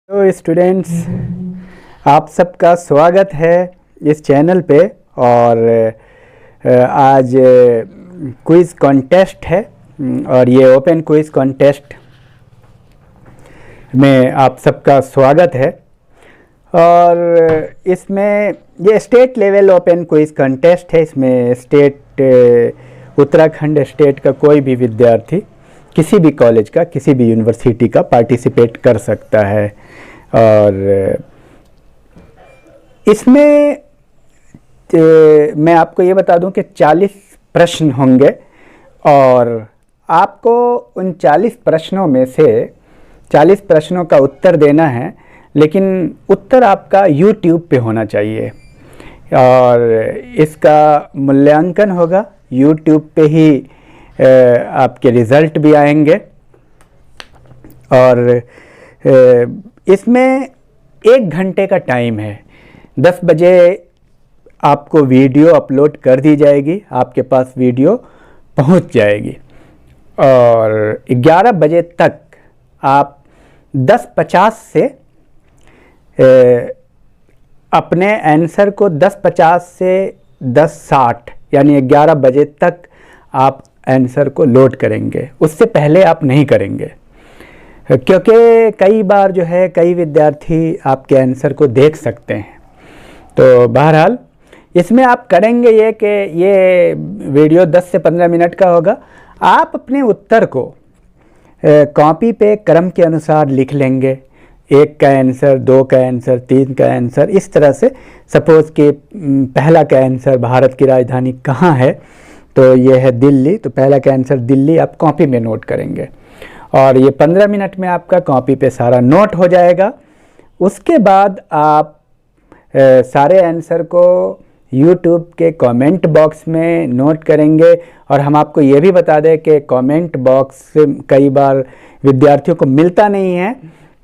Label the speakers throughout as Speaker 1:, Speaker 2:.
Speaker 1: तो स्टूडेंट्स, आप सबका स्वागत है इस चैनल पे। और आज क्विज़ कॉन्टेस्ट है और ये ओपन क्विज़ कॉन्टेस्ट में आप सबका स्वागत है। और इसमें ये state level open quiz contest है। इसमें उत्तराखंड स्टेट का कोई भी विद्यार्थी किसी भी कॉलेज का, किसी भी यूनिवर्सिटी का पार्टिसिपेट कर सकता है। और इसमें मैं आपको ये बता दूं कि 40 प्रश्न होंगे और आपको उन 40 प्रश्नों में से 40 प्रश्नों का उत्तर देना है, लेकिन उत्तर आपका YouTube पे होना चाहिए और इसका मूल्यांकन होगा YouTube पे ही। आपके रिज़ल्ट भी आएंगे और इसमें 1 घंटे का टाइम है। 10 बजे आपको वीडियो अपलोड कर दी जाएगी, आपके पास वीडियो पहुंच जाएगी और 11 बजे तक आप 10:50 से अपने आंसर को 10:50 से 10:60 यानी 11 बजे तक आप आंसर को लोड करेंगे। उससे पहले आप नहीं करेंगे, क्योंकि कई बार जो है कई विद्यार्थी आपके आंसर को देख सकते हैं। तो बहरहाल इसमें आप करेंगे ये कि ये वीडियो 10 से 15 मिनट का होगा। आप अपने उत्तर को कॉपी पे क्रम के अनुसार लिख लेंगे। 1 का आंसर, 2 का आंसर, 3 का आंसर, इस तरह से। सपोज़ कि पहला का आंसर भारत की राजधानी कहाँ है, तो ये है दिल्ली, तो पहला का आंसर दिल्ली आप कॉपी में नोट करेंगे और ये 15 मिनट में आपका कॉपी पे सारा नोट हो जाएगा। उसके बाद आप सारे आंसर को YouTube के कमेंट बॉक्स में नोट करेंगे। और हम आपको ये भी बता दें कि कमेंट बॉक्स कई बार विद्यार्थियों को मिलता नहीं है,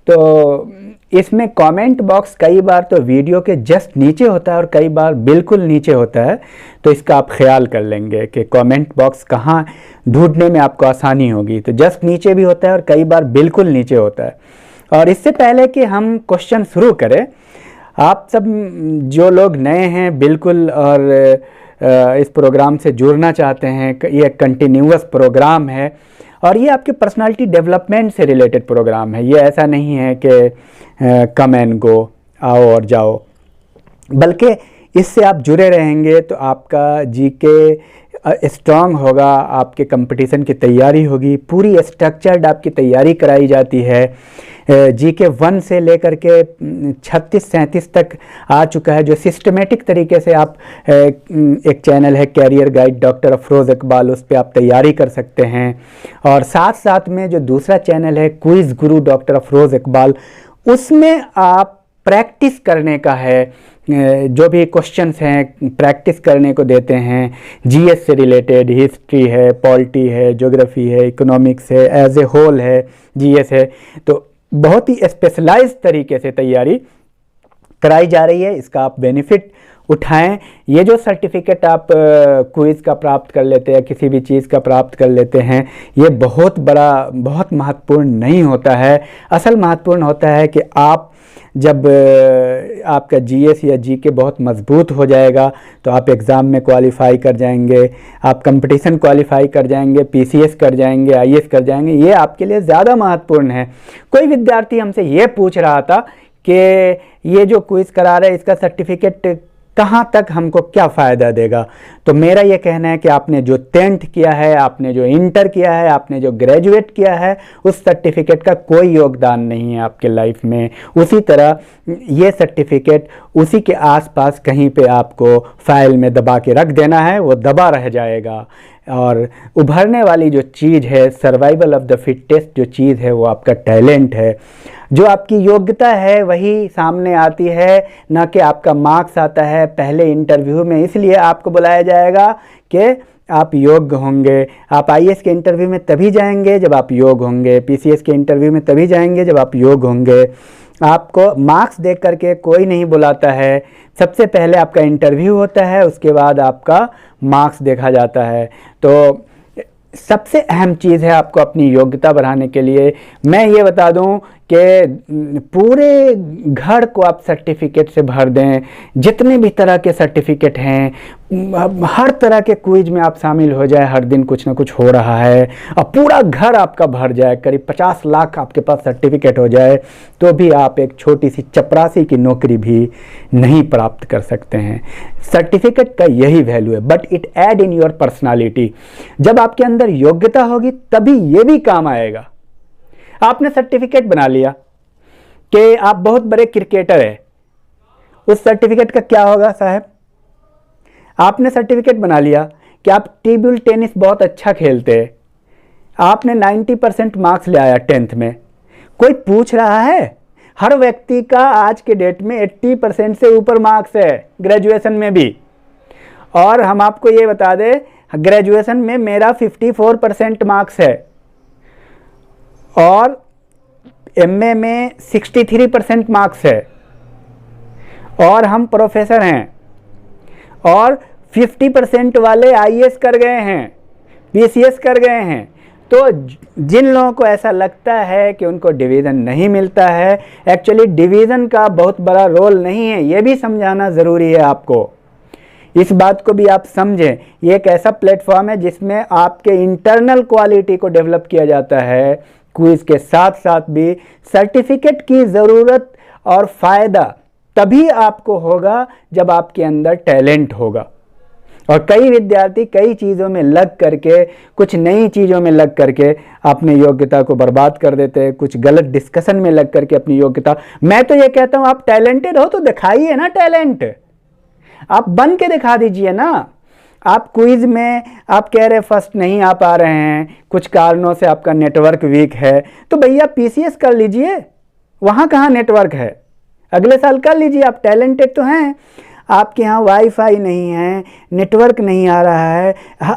Speaker 1: तो इसमें कमेंट बॉक्स कई बार तो वीडियो के जस्ट नीचे होता है और कई बार बिल्कुल नीचे होता है। तो इसका आप ख्याल कर लेंगे कि कमेंट बॉक्स कहाँ ढूंढने में आपको आसानी होगी। तो जस्ट नीचे भी होता है और कई बार बिल्कुल नीचे होता है। और इससे पहले कि हम क्वेश्चन शुरू करें, आप सब जो लोग नए हैं बिल्कुल और इस प्रोग्राम से जुड़ना चाहते हैं, ये कंटिन्यूअस प्रोग्राम है और ये आपके पर्सनालिटी डेवलपमेंट से रिलेटेड प्रोग्राम है। ये ऐसा नहीं है कि कम एंड गो, आओ और जाओ, बल्कि इससे आप जुड़े रहेंगे तो आपका जीके स्ट्रांग होगा, आपके कंपटीशन की तैयारी होगी। पूरी स्ट्रक्चर्ड आपकी तैयारी कराई जाती है। जीके 1 से लेकर के 36-37 तक आ चुका है, जो सिस्टमेटिक तरीके से आप एक चैनल है career guide doctor Afroz Iqbal, उस पर आप तैयारी कर सकते हैं। और साथ साथ में जो दूसरा चैनल है क्विज़ गुरु डॉक्टर अफरोज़ इकबाल, उसमें आप प्रैक्टिस करने का है। जो भी क्वेश्चंस हैं प्रैक्टिस करने को देते हैं। जीएस से रिलेटेड हिस्ट्री है, पॉलिटी है, ज्योग्राफी है, इकोनॉमिक्स है, एज ए होल है, जीएस है। तो बहुत ही स्पेशलाइज्ड तरीके से तैयारी कराई जा रही है। इसका आप बेनिफिट उठाएं। ये जो सर्टिफिकेट आप क्विज़ का प्राप्त कर लेते हैं, किसी भी चीज़ का प्राप्त कर लेते हैं, ये बहुत बड़ा, बहुत महत्वपूर्ण नहीं होता है। असल महत्वपूर्ण होता है कि आप जब आपका जीएस या जीके बहुत मजबूत हो जाएगा तो आप एग्ज़ाम में क्वालिफाई कर जाएंगे, आप कंपटीशन क्वालिफाई कर जाएंगे, पीसीएस कर जाएंगे, आईएएस कर जाएंगे। ये आपके लिए ज़्यादा महत्वपूर्ण है। कोई विद्यार्थी हमसे ये पूछ रहा था कि ये जो क्विज़ करा रहे हैं इसका सर्टिफिकेट कहाँ तक हमको क्या फ़ायदा देगा। तो मेरा ये कहना है कि आपने जो 10th किया है, आपने जो इंटर किया है, आपने जो ग्रेजुएट किया है, उस सर्टिफिकेट का कोई योगदान नहीं है आपके लाइफ में। उसी तरह ये सर्टिफिकेट उसी के आसपास कहीं पे आपको फाइल में दबा के रख देना है, वो दबा रह जाएगा। और उभरने वाली जो चीज़ है, सर्वाइवल ऑफ द फिटेस्ट जो चीज़ है, वो आपका टैलेंट है। जो आपकी योग्यता है वही सामने आती है, ना कि आपका मार्क्स आता है पहले इंटरव्यू में। इसलिए आपको बुलाया जाएगा कि आप योग्य होंगे। आप आईएएस के इंटरव्यू में तभी जाएंगे जब आप योग्य होंगे, पीसीएस के इंटरव्यू में तभी जाएंगे जब आप योग्य होंगे। आपको मार्क्स देख करके कोई नहीं बुलाता है। सबसे पहले आपका इंटरव्यू होता है, उसके बाद आपका मार्क्स देखा जाता है। तो सबसे अहम चीज़ है आपको अपनी योग्यता बढ़ाने के लिए मैं ये बता दूं कि पूरे घर को आप सर्टिफिकेट से भर दें, जितने भी तरह के सर्टिफिकेट हैं हर तरह के क्विज में आप शामिल हो जाए, हर दिन कुछ ना कुछ हो रहा है और पूरा घर आपका भर जाए, करीब 50 लाख आपके पास सर्टिफिकेट हो जाए, तो भी आप एक छोटी सी चपरासी की नौकरी भी नहीं प्राप्त कर सकते हैं। सर्टिफिकेट का यही वैल्यू है, but it add in your personality. जब आपके अंदर योग्यता होगी तभी ये भी काम आएगा। आपने सर्टिफिकेट बना लिया कि आप बहुत बड़े क्रिकेटर हैं, उस सर्टिफिकेट का क्या होगा साहब? आपने सर्टिफिकेट बना लिया कि आप टेबल टेनिस बहुत अच्छा खेलते हैं, आपने 90% मार्क्स ले आया 10th में, कोई पूछ रहा है? हर व्यक्ति का आज के डेट में 80% से ऊपर मार्क्स है ग्रेजुएशन में भी। और हम आपको ये बता दें, ग्रेजुएशन में मेरा 54% मार्क्स है और एमए में 63% मार्क्स है और हम प्रोफेसर हैं और 50% वाले आईएएस कर गए हैं, पीसीएस कर गए हैं। तो जिन लोगों को ऐसा लगता है कि उनको डिवीज़न नहीं मिलता है, एक्चुअली डिवीज़न का बहुत बड़ा रोल नहीं है, ये भी समझाना ज़रूरी है आपको। इस बात को भी आप समझें, ये एक ऐसा प्लेटफॉर्म है जिसमें आपके इंटरनल क्वालिटी को डेवलप किया जाता है। क्विज के साथ साथ भी सर्टिफिकेट की ज़रूरत और फ़ायदा तभी आपको होगा जब आपके अंदर टैलेंट होगा। और कई विद्यार्थी कई चीज़ों में लग करके, कुछ नई चीज़ों में लग करके अपनी योग्यता को बर्बाद कर देते हैं, कुछ गलत डिस्कशन में लग करके अपनी योग्यता। मैं तो ये कहता हूँ, आप टैलेंटेड हो तो दिखाइए ना टैलेंट, आप बन के दिखा दीजिए ना। आप क्विज में आप कह रहे फर्स्ट नहीं आ पा रहे हैं, कुछ कारणों से आपका नेटवर्क वीक है, तो भैया पीसीएस कर लीजिए, वहाँ कहाँ नेटवर्क है, अगले साल कर लीजिए। आप टैलेंटेड तो हैं, आपके यहाँ वाईफाई नहीं है, नेटवर्क नहीं आ रहा है,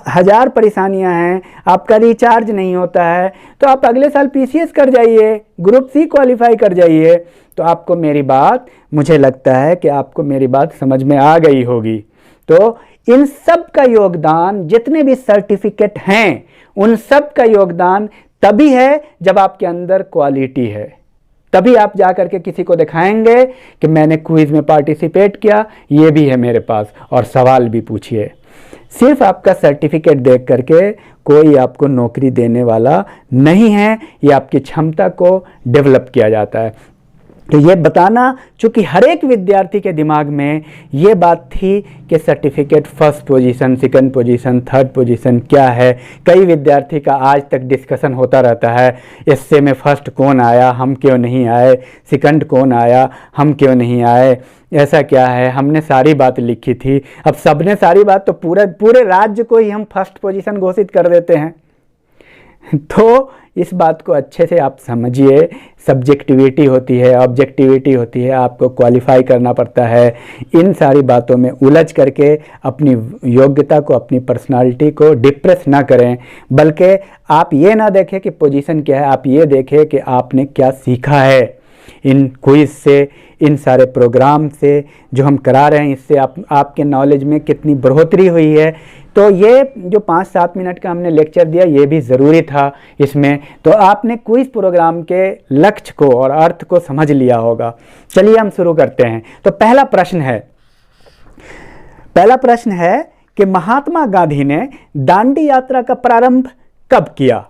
Speaker 1: हज़ार परेशानियाँ हैं, आपका रिचार्ज नहीं होता है, तो आप अगले साल पीसीएस कर जाइए, ग्रुप सी क्वालिफाई कर जाइए। तो आपको मेरी बात, मुझे लगता है कि आपको मेरी बात समझ में आ गई होगी। तो इन सब का योगदान, जितने भी सर्टिफिकेट हैं उन सब का योगदान तभी है जब आपके अंदर क्वालिटी है। तभी आप जा कर के किसी को दिखाएंगे कि मैंने क्विज में पार्टिसिपेट किया, ये भी है मेरे पास, और सवाल भी पूछिए। सिर्फ आपका सर्टिफिकेट देख करके कोई आपको नौकरी देने वाला नहीं है, ये आपकी क्षमता को डेवलप किया जाता है। तो ये बताना, चूँकि हर एक विद्यार्थी के दिमाग में ये बात थी कि certificate first position, second position, third position क्या है। कई विद्यार्थी का आज तक डिस्कशन होता रहता है, इससे में फर्स्ट कौन आया, हम क्यों नहीं आए, सेकंड कौन आया, हम क्यों नहीं आए, ऐसा क्या है, हमने सारी बात लिखी थी। अब सबने सारी बात तो पूरे राज्य को ही हम फर्स्ट पोजीशन घोषित कर देते हैं। तो इस बात को अच्छे से आप समझिए, सब्जेक्टिविटी होती है, ऑब्जेक्टिविटी होती है, आपको क्वालिफाई करना पड़ता है। इन सारी बातों में उलझ करके अपनी योग्यता को, अपनी पर्सनालिटी को डिप्रेस ना करें, बल्कि आप ये ना देखें कि पोजीशन क्या है, आप ये देखें कि आपने क्या सीखा है इन क्विज से, इन सारे प्रोग्राम से जो हम करा रहे हैं, इससे आपके नॉलेज में कितनी बढ़ोतरी हुई है। तो ये जो 5-7 मिनट का हमने लेक्चर दिया, ये भी ज़रूरी था इसमें। तो आपने क्विज प्रोग्राम के लक्ष्य को और अर्थ को समझ लिया होगा। चलिए हम शुरू करते हैं। तो पहला प्रश्न है कि महात्मा गांधी ने दांडी यात्रा का प्रारंभ कब किया?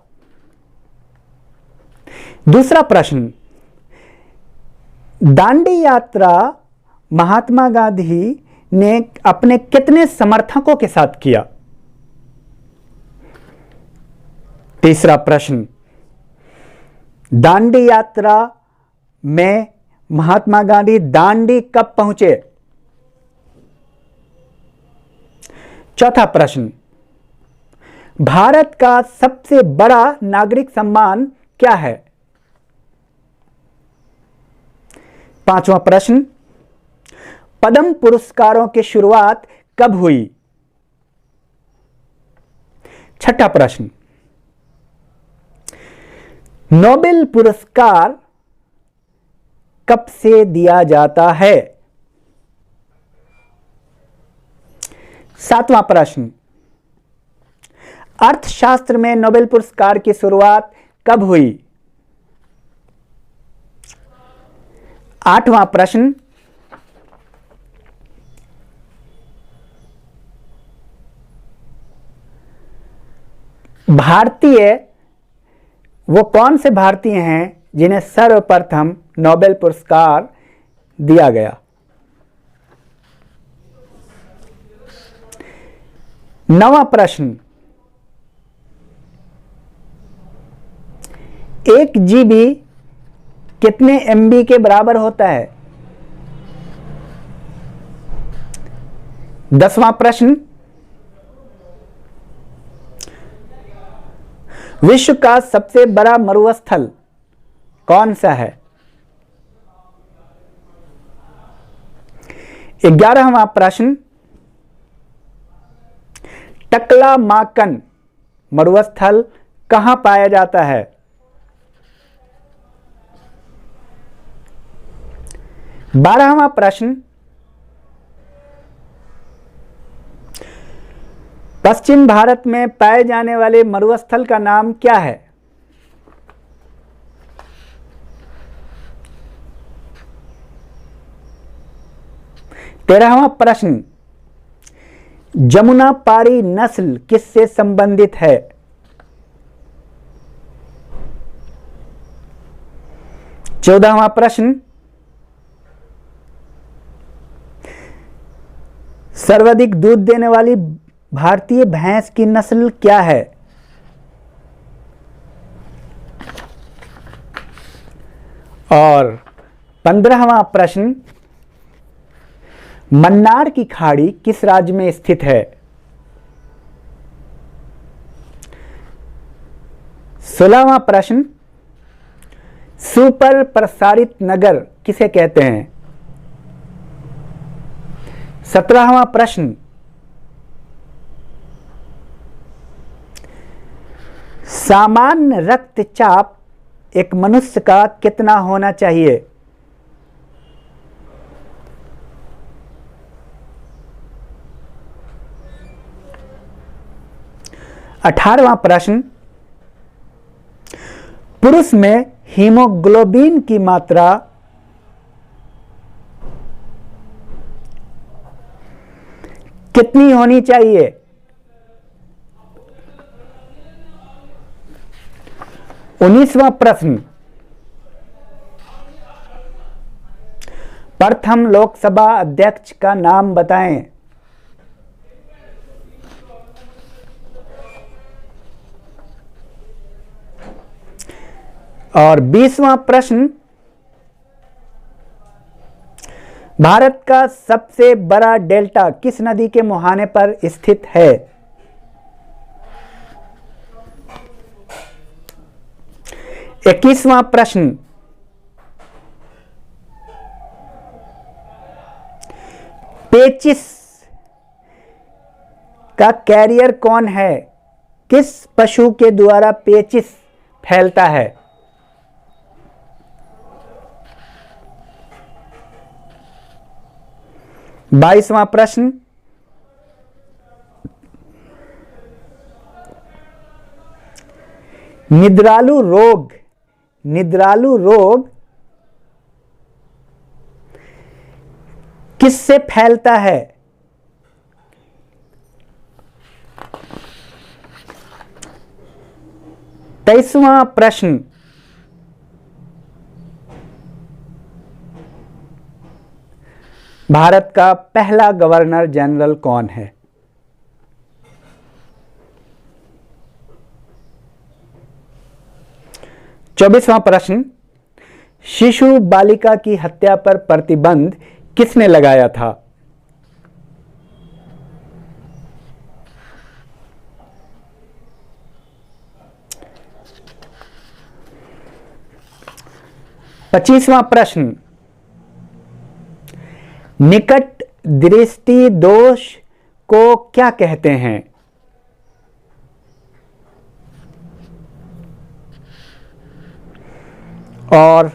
Speaker 1: दूसरा प्रश्न, दांडी यात्रा महात्मा गांधी ने अपने कितने समर्थकों के साथ किया? तीसरा प्रश्न, दांडी यात्रा में महात्मा गांधी दांडी कब पहुंचे? चौथा प्रश्न, भारत का सबसे बड़ा नागरिक सम्मान क्या है? पांचवा प्रश्न, पद्म पुरस्कारों की शुरुआत कब हुई? छठा प्रश्न, नोबेल पुरस्कार कब से दिया जाता है? सातवां प्रश्न, अर्थशास्त्र में नोबेल पुरस्कार की शुरुआत कब हुई? 8वां प्रश्न, भारतीय वो कौन से भारतीय हैं जिन्हें सर्वप्रथम नोबेल पुरस्कार दिया गया? 9वां प्रश्न, 1 GB कितने MB के बराबर होता है? 10वां प्रश्न, विश्व का सबसे बड़ा मरुस्थल कौन सा है? 11वां प्रश्न, टकलामाकन मरुस्थल कहां पाया जाता है? 12वां प्रश्न, पश्चिम भारत में पाए जाने वाले मरुस्थल का नाम क्या है? 13वां प्रश्न, जमुना पारी नस्ल किससे संबंधित है? 14वां प्रश्न, सर्वाधिक दूध देने वाली भारतीय भैंस की नस्ल क्या है? और 15वां प्रश्न, मन्नार की खाड़ी किस राज्य में स्थित है? 16वां प्रश्न, सुपर प्रसारित नगर किसे कहते हैं? 17वां प्रश्न, सामान्य रक्तचाप एक मनुष्य का कितना होना चाहिए? अठारहवां प्रश्न, पुरुष में हीमोग्लोबिन की मात्रा कितनी होनी चाहिए? 19वां प्रश्न, प्रथम लोकसभा अध्यक्ष का नाम बताएं। और 20वां प्रश्न, भारत का सबसे बड़ा डेल्टा किस नदी के मुहाने पर स्थित है? 21वां प्रश्न, पेचिस का कैरियर कौन है? किस पशु के द्वारा पेचिस फैलता है? 22वां प्रश्न, निद्रालु रोग किससे फैलता है? 23वां प्रश्न, भारत का पहला गवर्नर जनरल कौन है? 24वां प्रश्न, शिशु बालिका की हत्या पर प्रतिबंध किसने लगाया था? 25वां प्रश्न, निकट दृष्टि दोष को क्या कहते हैं? और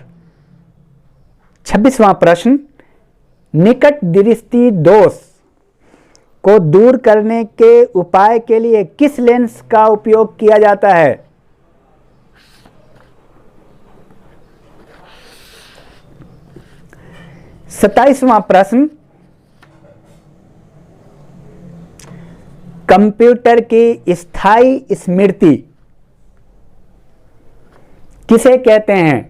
Speaker 1: 26वां प्रश्न, निकट दृष्टि दोष को दूर करने के उपाय के लिए किस लेंस का उपयोग किया जाता है? 27वां प्रश्न, कंप्यूटर की स्थायी स्मृति किसे कहते हैं?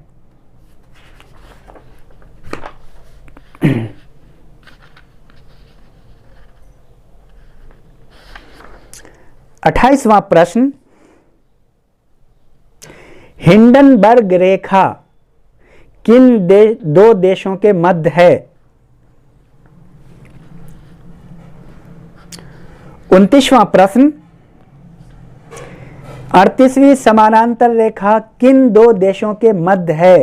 Speaker 1: 28वां प्रश्न, हिंडनबर्ग रेखा किन दो देशों के मध्य है? 29वां प्रश्न, 38वीं समानांतर रेखा किन दो देशों के मध्य है?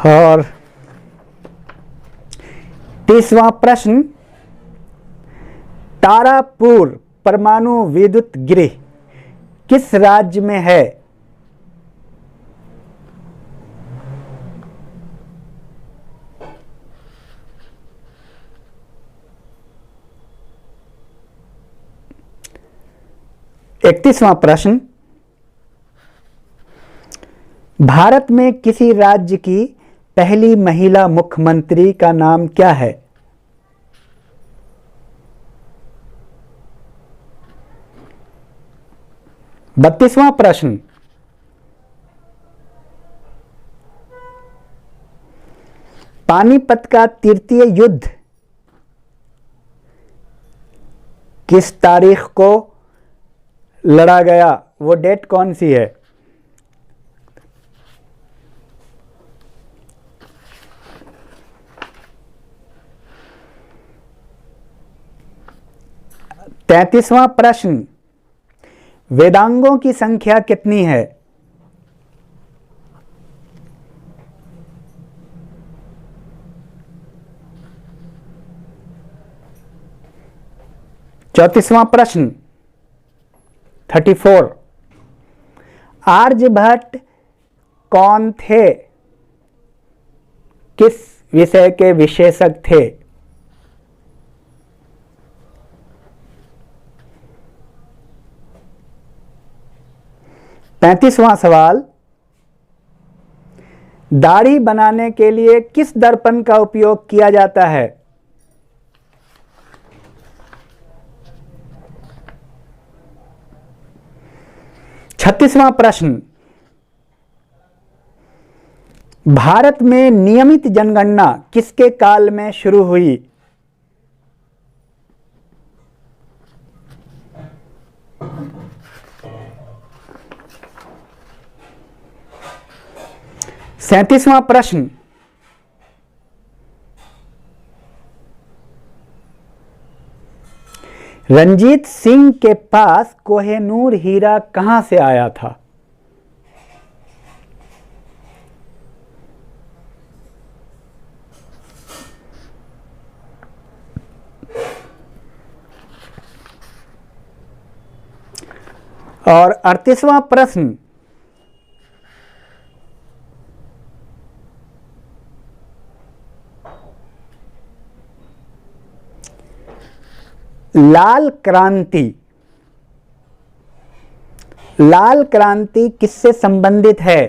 Speaker 1: और 30वां प्रश्न, तारापुर परमाणु विद्युत गृह किस राज्य में है? इकतीसवां प्रश्न, भारत में किसी राज्य की पहली महिला मुख्यमंत्री का नाम क्या है? 32वां प्रश्न, पानीपत का तृतीय युद्ध किस तारीख को लड़ा गया? वो डेट कौन सी है? 33वां प्रश्न, वेदांगों की संख्या कितनी है? 34वां प्रश्न, 34, आर्यभट्ट कौन थे? किस विषय के विशेषज्ञ थे? 35वां सवाल, दाढ़ी बनाने के लिए किस दर्पण का उपयोग किया जाता है? 36वां प्रश्न, भारत में नियमित जनगणना किसके काल में शुरू हुई? 37वां प्रश्न, रंजीत सिंह के पास कोहिनूर हीरा कहां से आया था? और 38वां प्रश्न, लाल क्रांति किससे संबंधित है?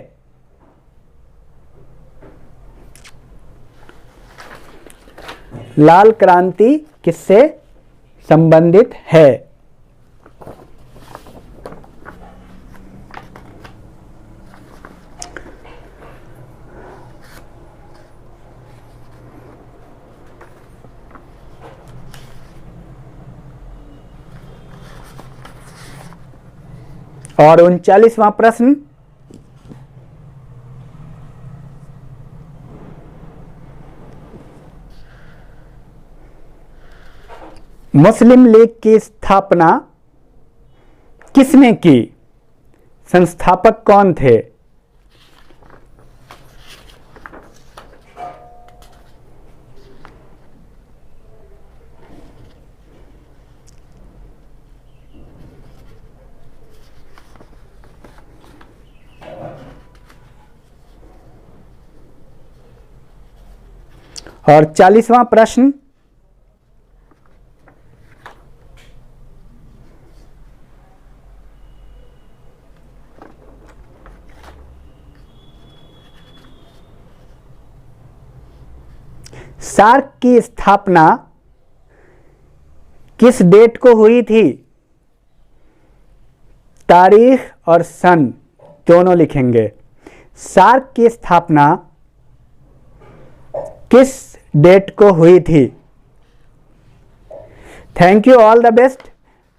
Speaker 1: लाल क्रांति किससे संबंधित है? और 39वां प्रश्न, मुस्लिम लीग की स्थापना किसने की? संस्थापक कौन थे? और 40वां प्रश्न, सार्क की स्थापना किस डेट को हुई थी? तारीख और सन दोनों लिखेंगे। सार्क की स्थापना किस डेट को हुई थी? Thank you, all the best.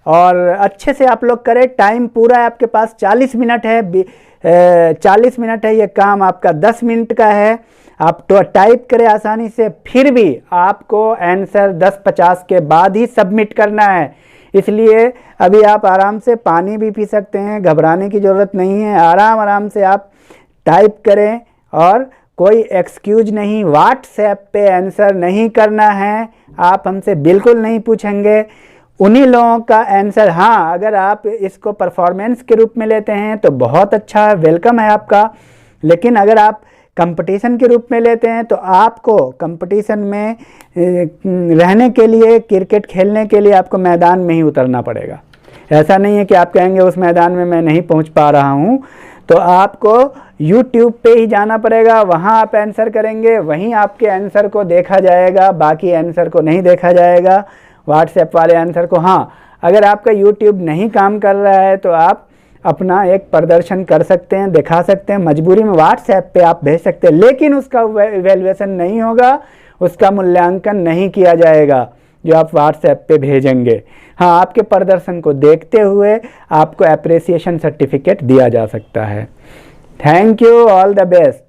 Speaker 1: और अच्छे से आप लोग करें, टाइम पूरा है आपके पास, 40 मिनट है। 40 मिनट है, ये काम आपका 10 मिनट का है। आप तो टाइप करें आसानी से, फिर भी आपको आंसर 10:50 के बाद ही सबमिट करना है। इसलिए अभी आप आराम से पानी भी पी सकते हैं, घबराने की ज़रूरत नहीं है। आराम से आप टाइप करें और कोई एक्सक्यूज नहीं। व्हाट्सएप पे आंसर नहीं करना है, आप हमसे बिल्कुल नहीं पूछेंगे। उन्हीं लोगों का आंसर, हाँ, अगर आप इसको परफॉर्मेंस के रूप में लेते हैं तो बहुत अच्छा है, वेलकम है आपका। लेकिन अगर आप कंपटीशन के रूप में लेते हैं तो आपको कंपटीशन में रहने के लिए, क्रिकेट खेलने के लिए आपको मैदान में ही उतरना पड़ेगा। ऐसा नहीं है कि आप कहेंगे उस मैदान में मैं नहीं पहुंच पा रहा हूं, तो आपको YouTube पे ही जाना पड़ेगा। वहां आप आंसर करेंगे, वहीं आपके आंसर को देखा जाएगा, बाकी आंसर को नहीं देखा जाएगा, व्हाट्सएप वाले आंसर को। हाँ, अगर आपका YouTube नहीं काम कर रहा है तो आप अपना एक प्रदर्शन कर सकते हैं, दिखा सकते हैं, मजबूरी में व्हाट्सएप पे आप भेज सकते हैं, लेकिन उसका इवैल्यूएशन नहीं होगा, उसका मूल्यांकन नहीं किया जाएगा जो आप व्हाट्सएप पे भेजेंगे। हाँ, आपके प्रदर्शन को देखते हुए आपको एप्रिसिएशन सर्टिफिकेट दिया जा सकता है। Thank you, all the best.